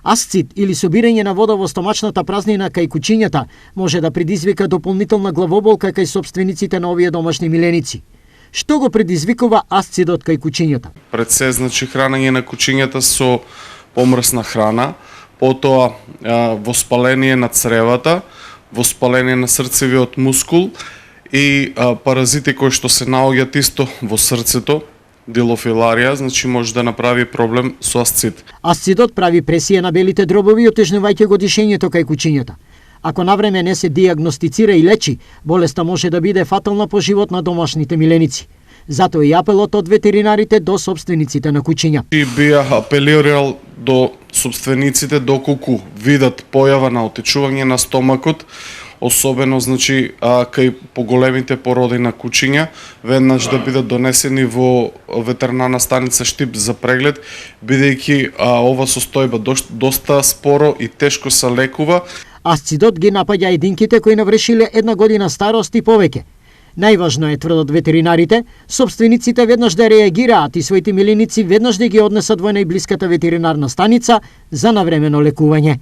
Асцит или собирање на вода во стомачната празнина кај кучињата може да предизвика дополнителна главоболка кај собствениците на овие домашни миленици. Што го предизвикува асцидот кај кучињата? Пред се, значи, хранење на кучињата со помрсна храна, потоа воспаление на цревата, воспаление на срцевиот мускул и паразити кои што се наоѓаат исто во срцето, дилофиларија, значи може да направи проблем со асцит. Асцидот прави пресија на белите дробови, отежнувајќи го дишењето кај кучињата. Ако навреме не се диагностицира и лечи, болеста може да биде фатална по живот на домашните миленици. Затоа и апелот од ветеринарите до собствениците на кучиња. И би апелирал до собствениците доколку видат појава на отечување на стомакот, особено значи кај поголемите породи на кучиња, веднаш да бидат донесени во ветеринарна станица Штип за преглед, бидејќи ова состојба доста споро и тешко се лекува. Асцидот ги напаѓа единките кои навршиле 1 година старост и повеќе. Најважно е, тврдат ветеринарите, собствениците веднаш да реагираат и своите миленици веднаш да ги однесат во најблиската ветеринарна станица за навремено лекување.